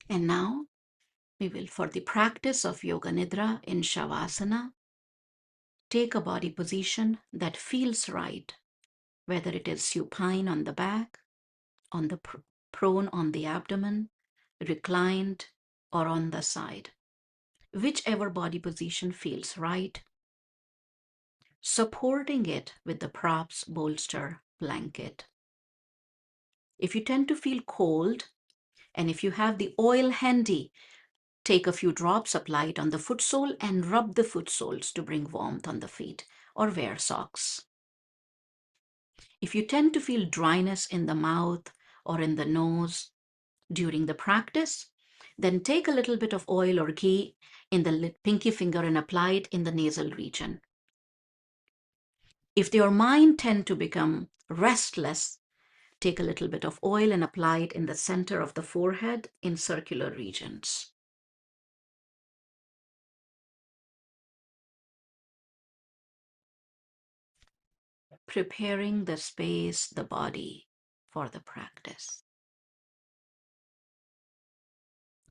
And now we will, for the practice of Yoga Nidra in Shavasana, take a body position that feels right, whether it is supine on the back, on the prone on the abdomen, reclined, or on the side. Whichever body position feels right, supporting it with the props, bolster, blanket. If you tend to feel cold, and if you have the oil handy, take a few drops, apply it on the foot sole, and rub the foot soles to bring warmth on the feet, or wear socks. If you tend to feel dryness in the mouth or in the nose during the practice, then take a little bit of oil or ghee in the pinky finger and apply it in the nasal region. If your mind tend to become restless, take a little bit of oil and apply it in the center of the forehead in circular regions. Preparing the space, the body for the practice.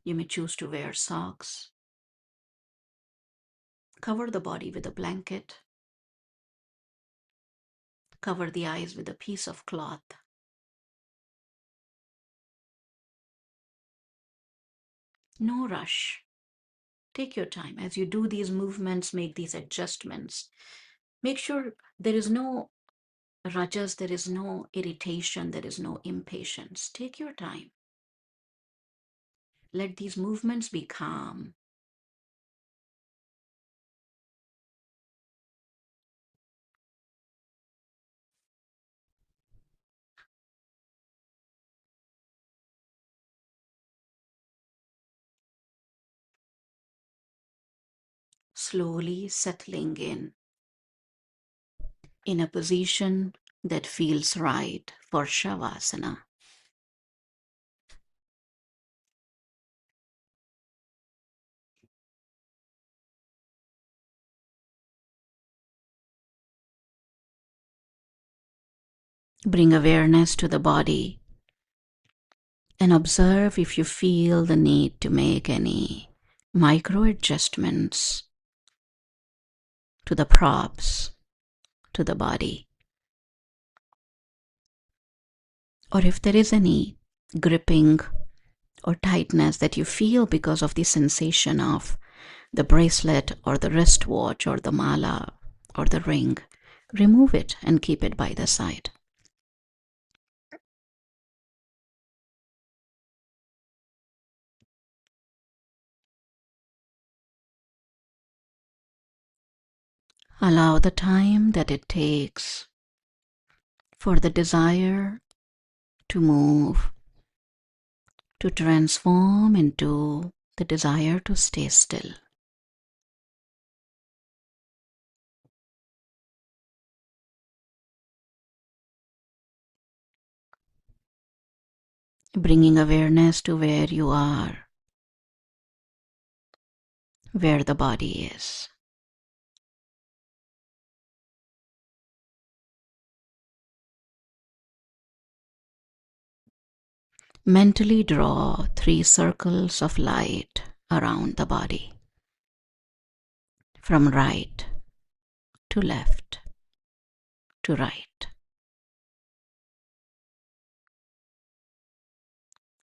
You may choose to wear socks. Cover the body with a blanket. Cover the eyes with a piece of cloth. No rush. Take your time. As you do these movements, make these adjustments. Make sure there is no rajas, there is no irritation, there is no impatience. Take your time. Let these movements be calm. Slowly settling in a position that feels right for Shavasana. Bring awareness to the body and observe if you feel the need to make any micro adjustments to the props, to the body, or if there is any gripping or tightness that you feel because of the sensation of the bracelet or the wristwatch or the mala or the ring, remove it and keep it by the side. Allow the time that it takes for the desire to move, to transform into the desire to stay still. Bringing awareness to where you are, where the body is. Mentally draw 3 circles of light around the body, from right to left to right,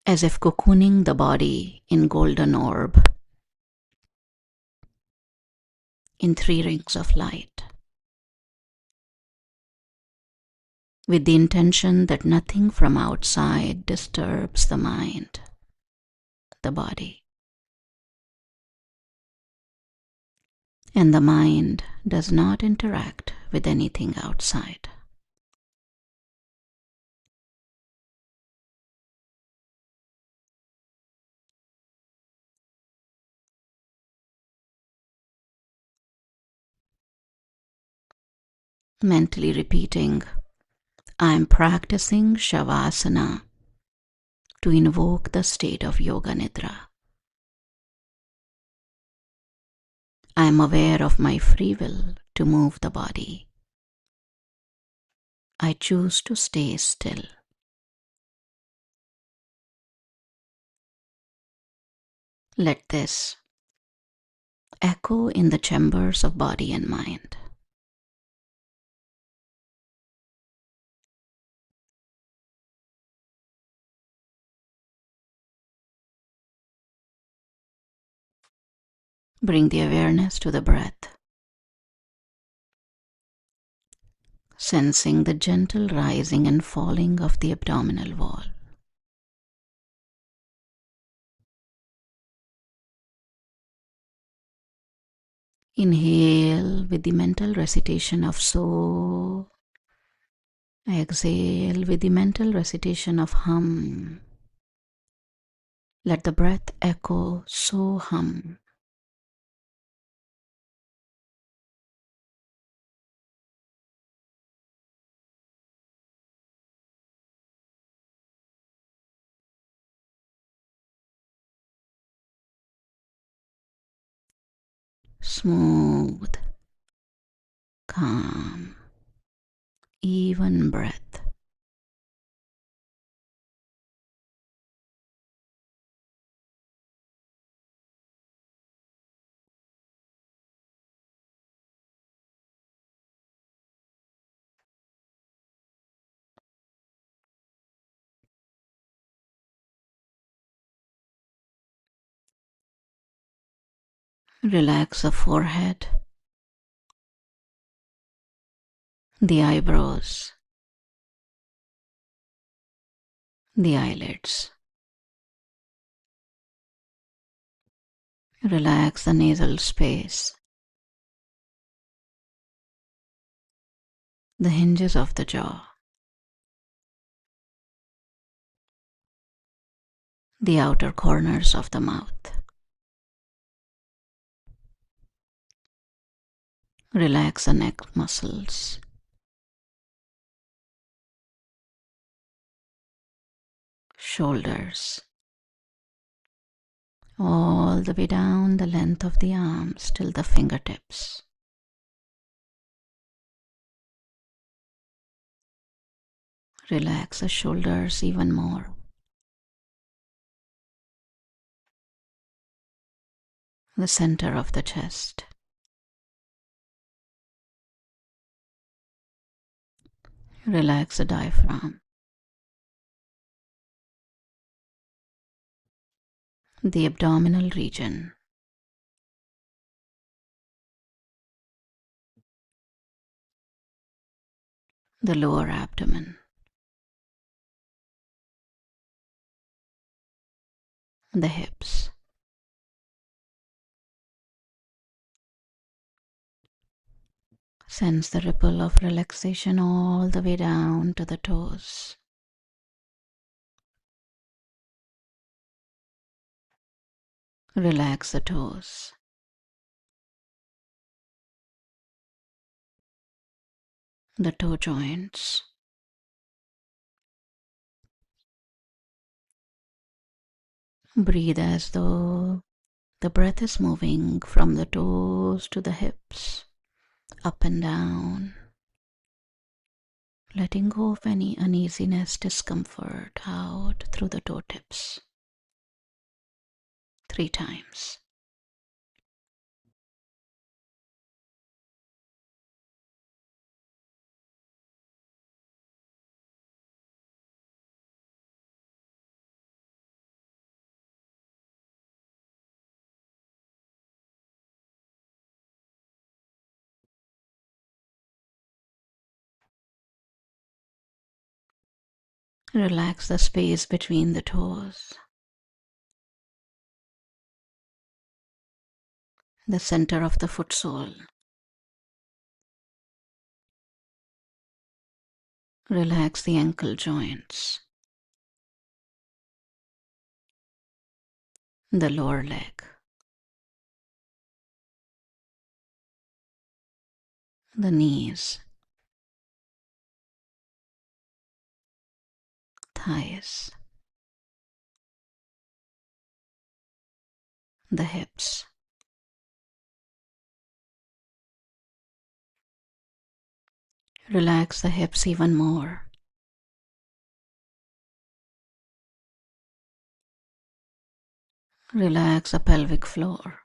as if cocooning the body in golden orb, in 3 rings of light, with the intention that nothing from outside disturbs the mind, the body. And the mind does not interact with anything outside. Mentally repeating, I am practicing Shavasana to invoke the state of Yoga Nidra. I am aware of my free will to move the body. I choose to stay still. Let this echo in the chambers of body and mind. Bring the awareness to the breath, sensing the gentle rising and falling of the abdominal wall. Inhale with the mental recitation of So. Exhale with the mental recitation of Hum. Let the breath echo So Hum. Smooth, calm, even breath. Relax the forehead, the eyebrows, the eyelids. Relax the nasal space, the hinges of the jaw, the outer corners of the mouth. Relax the neck muscles, shoulders, all the way down the length of the arms till the fingertips. Relax the shoulders even more. The center of the chest. Relax the diaphragm. The abdominal region. The lower abdomen. The hips. Sense the ripple of relaxation all the way down to the toes. Relax the toes. The toe joints. Breathe as though the breath is moving from the toes to the hips, up and down, letting go of any uneasiness, discomfort out through the toe tips. 3 times. Relax the space between the toes, the center of the foot sole. Relax the ankle joints, the lower leg, the knees, thighs, the hips. Relax the hips even more. Relax the pelvic floor.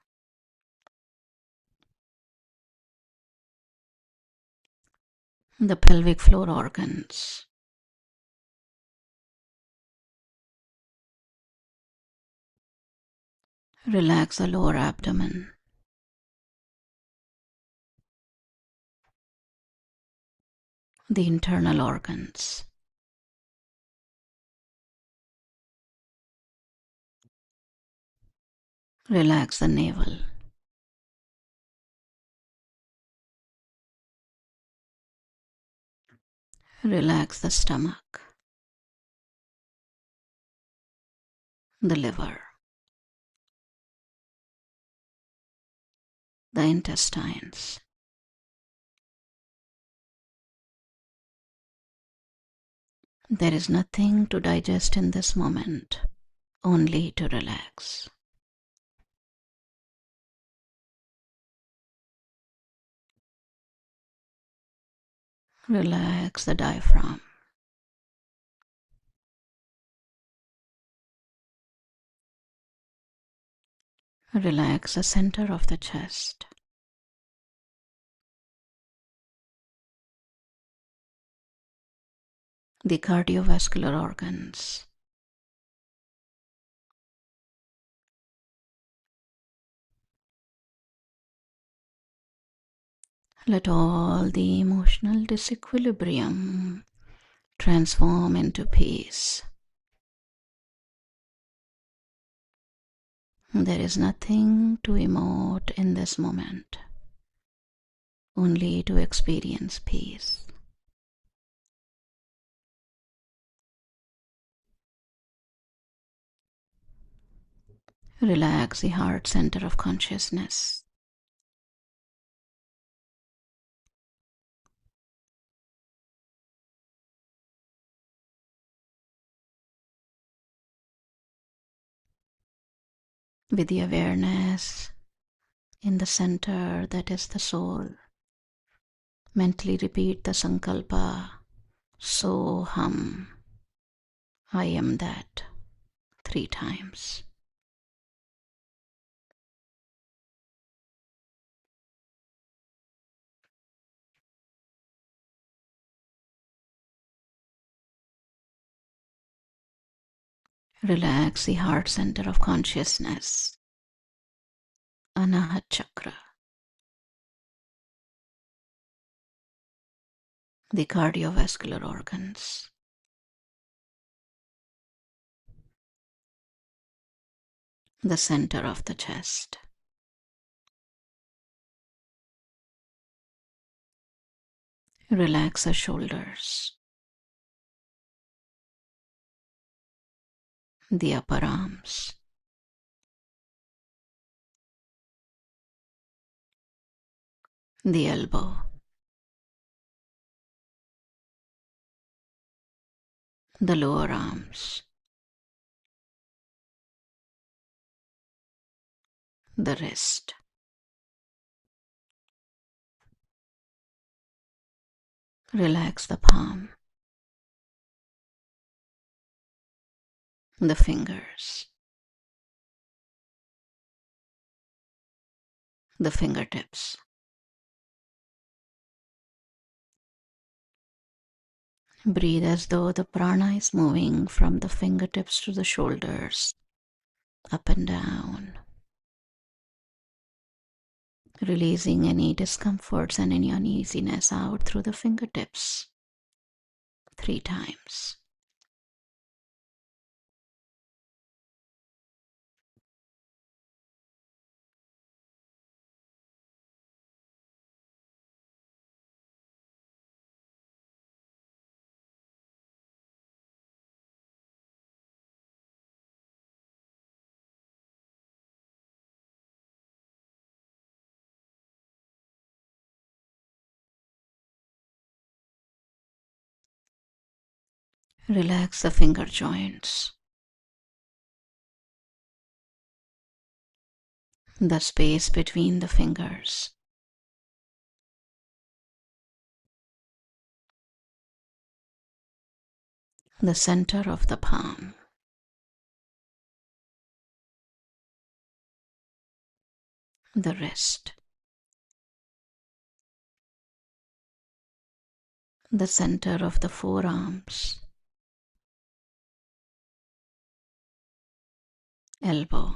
The pelvic floor organs. Relax the lower abdomen. The internal organs. Relax the navel. Relax the stomach. The liver. The intestines. There is nothing to digest in this moment, only to relax. Relax the diaphragm. Relax the center of the chest. The cardiovascular organs. Let all the emotional disequilibrium transform into peace. There is nothing to emote in this moment, only to experience peace. Relax the heart center of consciousness. With the awareness in the center that is the soul, mentally repeat the sankalpa, Soham, I am that, 3 times. Relax the heart center of consciousness, Anahat chakra, the cardiovascular organs, the center of the chest. Relax the shoulders, the upper arms, the elbow, the lower arms, the wrist. Relax the palm, the fingers, the fingertips. Breathe as though the prana is moving from the fingertips to the shoulders, up and down, releasing any discomforts and any uneasiness out through the fingertips 3 times. Relax the finger joints, the space between the fingers, the center of the palm. the wrist, the center of the forearms, elbow,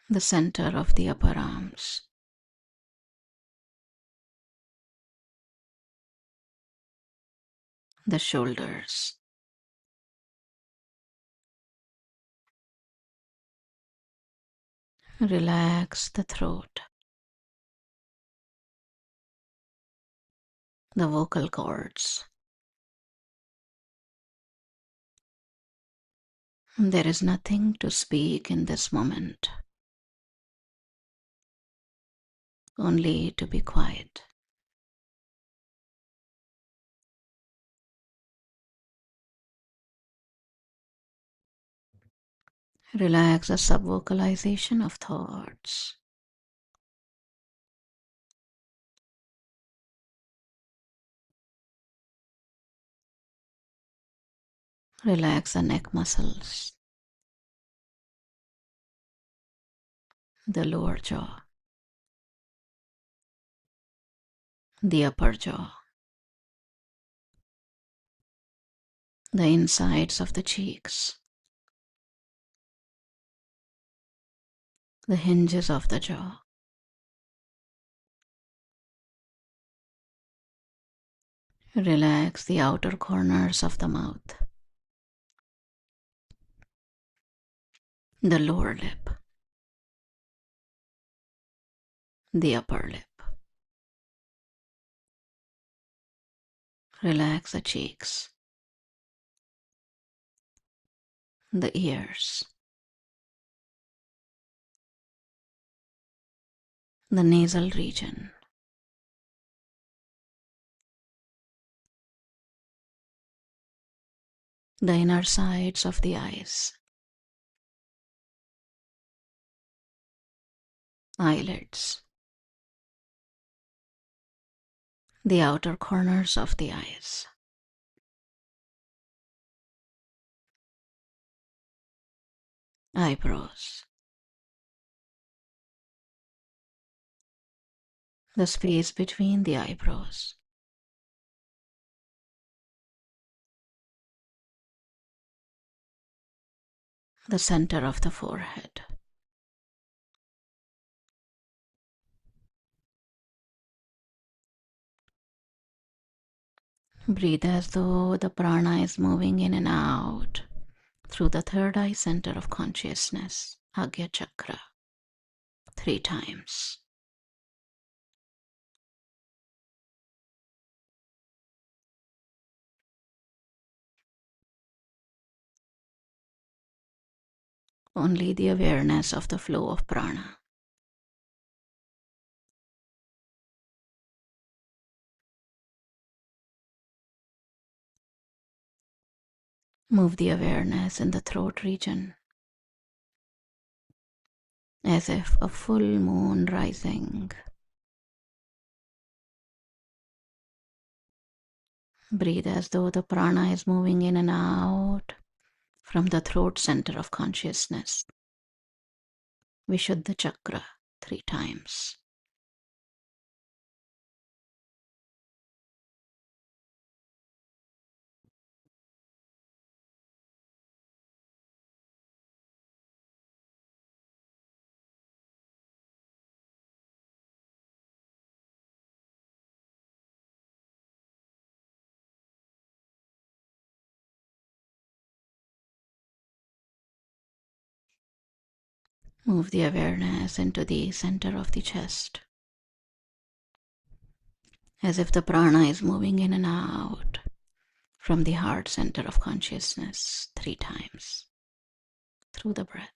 the center of the upper arms, the shoulders, relax the throat, the vocal cords. There is nothing to speak in this moment, only to be quiet. Relax the subvocalization of thoughts. Relax the neck muscles, the lower jaw, the upper jaw, the insides of the cheeks, the hinges of the jaw. Relax the outer corners of the mouth, the lower lip, the upper lip. Relax the cheeks, the ears, the nasal region, the inner sides of the eyes, eyelids, the outer corners of the eyes, eyebrows, the space between the eyebrows, the center of the forehead. Breathe as though the prana is moving in and out through the third eye center of consciousness, Agya Chakra, 3 times. Only the awareness of the flow of prana. Move the awareness in the throat region as if a full moon rising. Breathe as though the prana is moving in and out from the throat center of consciousness, Vishuddha Chakra, 3 times. Move the awareness into the center of the chest, as if the prana is moving in and out from the heart center of consciousness 3 times through the breath.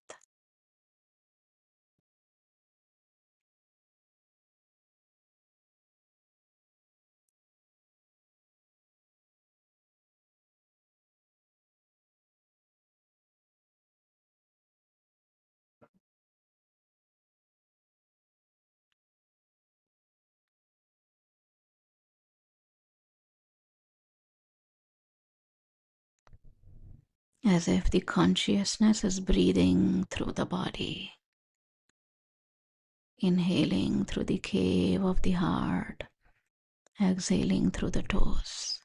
as if the consciousness is breathing through the body, inhaling through the cave of the heart, exhaling through the toes.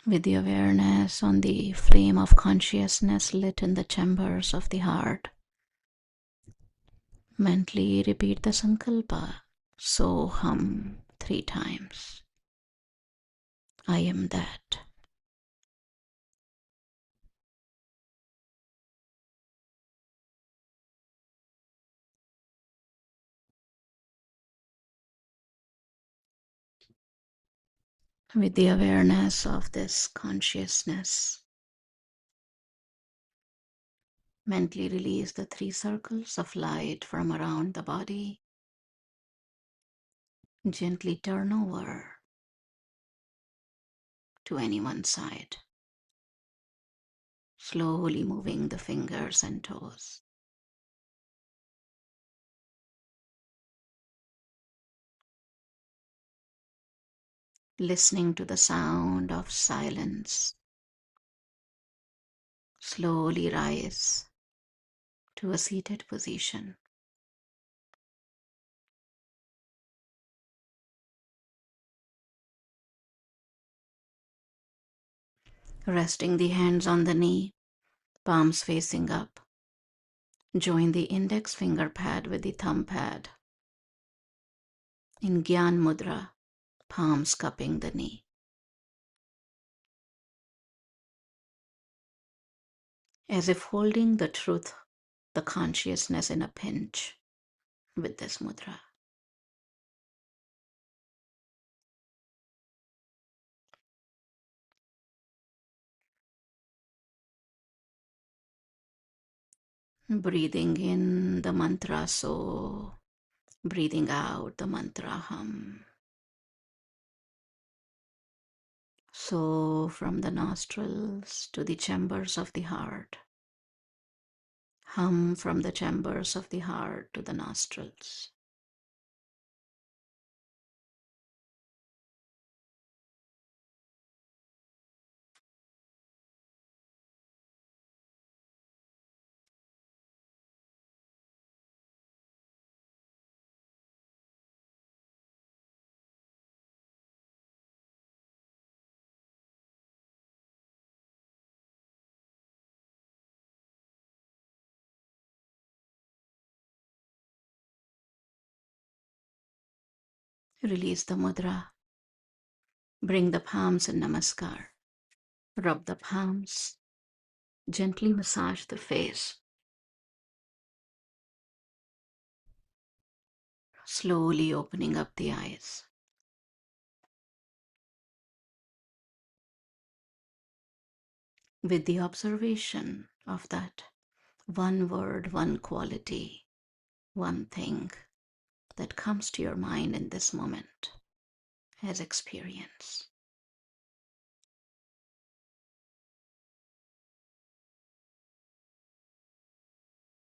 With the awareness on the flame of consciousness lit in the chambers of the heart, mentally repeat the sankalpa, so hum 3 times. I am that. With the awareness of this consciousness, mentally release the 3 circles of light from around the body. Gently turn over to any one side, slowly moving the fingers and toes. Listening to the sound of silence, slowly rise to a seated position. Resting the hands on the knee, palms facing up. Join the index finger pad with the thumb pad. In Gyan Mudra, palms cupping the knee. As if holding the truth, the consciousness in a pinch with this mudra. Breathing in the mantra so, breathing out the mantra hum. So from the nostrils to the chambers of the heart. Hum from the chambers of the heart to the nostrils. Release the mudra. Bring the palms in namaskar. Rub the palms. Gently massage the face. Slowly opening up the eyes. With the observation of that one word, one quality, one thing that comes to your mind in this moment as experience.